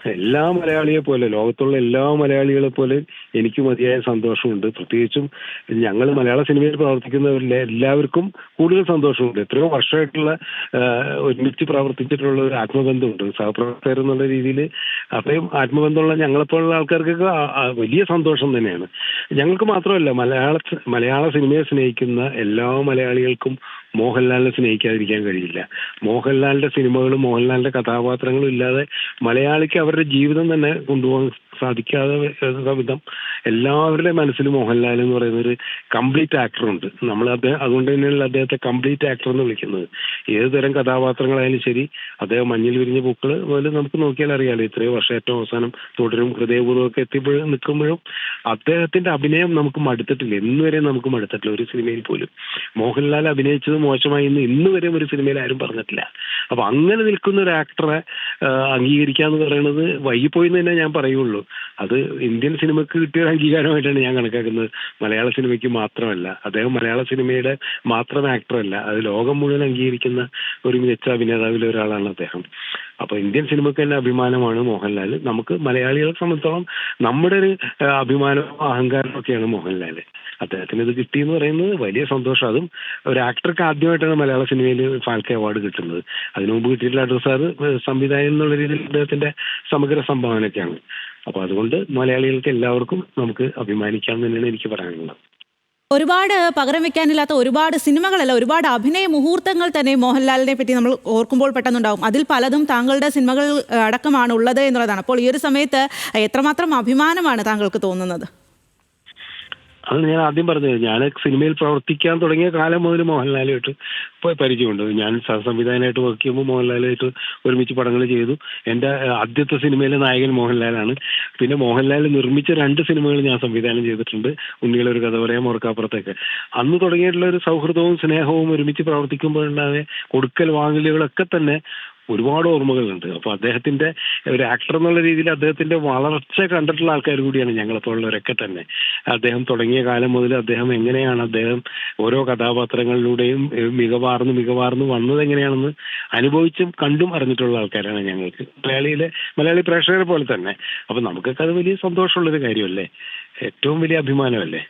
എല്ലാ മലയാളിയെ പോലെ ലോകത്തുള്ള എല്ലാ മലയാളികളെ പോലെ എനിക്ക് മതിയായ സന്തോഷമുണ്ട്. പ്രത്യേകിച്ചും ഞങ്ങൾ മലയാള സിനിമയിൽ പ്രവർത്തിക്കുന്നവരിലെ എല്ലാവർക്കും കൂടുതൽ സന്തോഷമുണ്ട്. എത്രയോ വർഷമായിട്ടുള്ള ഒരുമിച്ച് പ്രവർത്തിച്ചിട്ടുള്ള ഒരു ആത്മബന്ധമുണ്ട്. സഹപ്രവർത്തകർ എന്നുള്ള രീതിയിൽ അത്രയും ആത്മബന്ധമുള്ള ഞങ്ങളെപ്പോലുള്ള ആൾക്കാർക്കൊക്കെ വലിയ സന്തോഷം തന്നെയാണ്. ഞങ്ങൾക്ക് മാത്രമല്ല, മലയാള സിനിമയെ സ്നേഹിക്കുന്ന എല്ലാ മലയാളികൾക്കും മോഹൻലാലിനെ സ്നേഹിക്കാതിരിക്കാൻ കഴിയില്ല. മോഹൻലാലിന്റെ സിനിമകളും മോഹൻലാലിന്റെ കഥാപാത്രങ്ങളും ഇല്ലാതെ മലയാളിക്ക് അവരുടെ ജീവിതം തന്നെ കൊണ്ടുപോകാൻ സാധിക്കാതെ വിധം എല്ലാവരുടെ മനസ്സിലും മോഹൻലാൽ എന്ന് പറയുന്ന ഒരു കംപ്ലീറ്റ് ആക്ടറുണ്ട്. നമ്മൾ അതുകൊണ്ട് തന്നെയാണ് അദ്ദേഹത്തെ കംപ്ലീറ്റ് ആക്ടർ എന്ന് വിളിക്കുന്നത്. ഏത് തരം കഥാപാത്രങ്ങളായാലും ശരി, അദ്ദേഹം മഞ്ഞിൽ വിരിഞ്ഞ പൂക്കൾ പോലെ നമുക്ക് നോക്കിയാൽ അറിയാലോ, ഇത്രയും വർഷം ഏറ്റവും അവസാനം തുടരും, ഹൃദയപൂർവ്വം ഒക്കെ എത്തിയപ്പോഴും നിൽക്കുമ്പോഴും അദ്ദേഹത്തിന്റെ അഭിനയം നമുക്ക് മടുത്തിട്ടില്ല. ഇന്നുവരെ നമുക്ക് മടുത്തിട്ടില്ല ഒരു സിനിമയിൽ പോലും. മോഹൻലാൽ അഭിനയിച്ചത് മോശമായി എന്ന് ഇന്നുവരെയും ഒരു സിനിമയിൽ ആരും പറഞ്ഞിട്ടില്ല. അപ്പൊ അങ്ങനെ നിൽക്കുന്ന ഒരു ആക്ടറെ അംഗീകരിക്കുക എന്ന് പറയുന്നത് വൈകിപ്പോയി എന്ന് തന്നെ ഞാൻ പറയുള്ളൂ. അത് ഇന്ത്യൻ സിനിമക്ക് കിട്ടിയ ഒരു അംഗീകാരമായിട്ടാണ് ഞാൻ കണക്കാക്കുന്നത്. മലയാള സിനിമയ്ക്ക് മാത്രമല്ല, അദ്ദേഹം മലയാള സിനിമയുടെ മാത്രം ആക്ടറല്ല, അത് ലോകം മുഴുവൻ അംഗീകരിക്കുന്ന ഒരു മികച്ച അഭിനേതാവിൽ ഒരാളാണ് അദ്ദേഹം. അപ്പൊ ഇന്ത്യൻ സിനിമയ്ക്ക് തന്നെ അഭിമാനമാണ് മോഹൻലാൽ. നമുക്ക് മലയാളികളെ സംബന്ധിച്ചോളം നമ്മുടെ ഒരു അഭിമാനവും അഹങ്കാരവും ഒക്കെയാണ് മോഹൻലാൽ. അദ്ദേഹത്തിന് ഇത് കിട്ടി എന്ന് പറയുന്നത് വലിയ സന്തോഷം. അതും ഒരു ആക്ടർക്ക് ആദ്യമായിട്ടാണ് മലയാള സിനിമയിൽ ഫാൽക്കെ അവാർഡ് കിട്ടുന്നത്. അതിനു മുമ്പ് കിട്ടിയിട്ടുള്ള അടൂർ സാറ് സംവിധായകൻ എന്നുള്ള രീതിയിൽ അദ്ദേഹത്തിന്റെ സമഗ്ര സംഭാവനയൊക്കെയാണ്. അപ്പൊ അതുകൊണ്ട് മലയാളികൾക്ക് എല്ലാവർക്കും നമുക്ക് അഭിമാനിക്കാം തന്നെയാണ് എനിക്ക് പറയാനുള്ളത്. ഒരുപാട് പകരം വെക്കാനില്ലാത്ത ഒരുപാട് സിനിമകളല്ല, ഒരുപാട് അഭിനയ മുഹൂർത്തങ്ങൾ തന്നെ മോഹൻലാലിനെ പറ്റി നമ്മൾ ഓർക്കുമ്പോൾ പെട്ടെന്നുണ്ടാവും. അതിൽ പലതും താങ്കളുടെ സിനിമകൾ അടക്കമാണ് ഉള്ളത് എന്നുള്ളതാണ്. അപ്പോൾ ഈ ഒരു സമയത്ത് എത്രമാത്രം അഭിമാനമാണ് താങ്കൾക്ക് തോന്നുന്നത്? അത് ഞാൻ ആദ്യം പറഞ്ഞത്, ഞാൻ സിനിമയിൽ പ്രവർത്തിക്കാൻ തുടങ്ങിയ കാലം മുതൽ മോഹൻലാലുമായിട്ട് പരിചയമുണ്ട്. ഞാൻ സംവിധായകനായിട്ട് വർക്ക് ചെയ്യുമ്പോൾ മോഹൻലാലുമായിട്ട് ഒരുമിച്ച് പടങ്ങൾ ചെയ്തു. എൻ്റെ ആദ്യത്തെ സിനിമയിലെ നായകൻ മോഹൻലാലാണ്. പിന്നെ മോഹൻലാൽ നിർമ്മിച്ച 2 സിനിമകൾ ഞാൻ സംവിധാനം ചെയ്തിട്ടുണ്ട്. ഉണ്ണികളെ ഒരു കഥ പറയാം, ഓർക്കാപ്പുറത്തൊക്കെ. അന്ന് തുടങ്ങിയിട്ടുള്ള ഒരു സൗഹൃദവും സ്നേഹവും ഒരുമിച്ച് പ്രവർത്തിക്കുമ്പോഴുണ്ടായ കൊടുക്കൽ വാങ്ങലുകളൊക്കെ തന്നെ ഒരുപാട് ഓർമ്മകളുണ്ട്. അപ്പോൾ അദ്ദേഹത്തിന്റെ ഒരു ആക്ടർ എന്നുള്ള രീതിയിൽ അദ്ദേഹത്തിന്റെ വളർച്ച കണ്ടിട്ടുള്ള ആൾക്കാർ കൂടിയാണ് ഞങ്ങളെപ്പോലുള്ളവരൊക്കെ തന്നെ. അദ്ദേഹം തുടങ്ങിയ കാലം മുതൽ അദ്ദേഹം എങ്ങനെയാണ് അദ്ദേഹം ഓരോ കഥാപാത്രങ്ങളിലൂടെയും മികവാർന്ന് വന്നത് എങ്ങനെയാണെന്ന് അനുഭവിച്ചും കണ്ടും അറിഞ്ഞിട്ടുള്ള ആൾക്കാരാണ് ഞങ്ങൾക്ക്, മലയാളി പ്രേക്ഷകരെ പോലെ തന്നെ. അപ്പൊ നമുക്കൊക്കെ അത് വലിയ സന്തോഷമുള്ളൊരു കാര്യമല്ലേ, ഏറ്റവും വലിയ അഭിമാനമല്ലേ.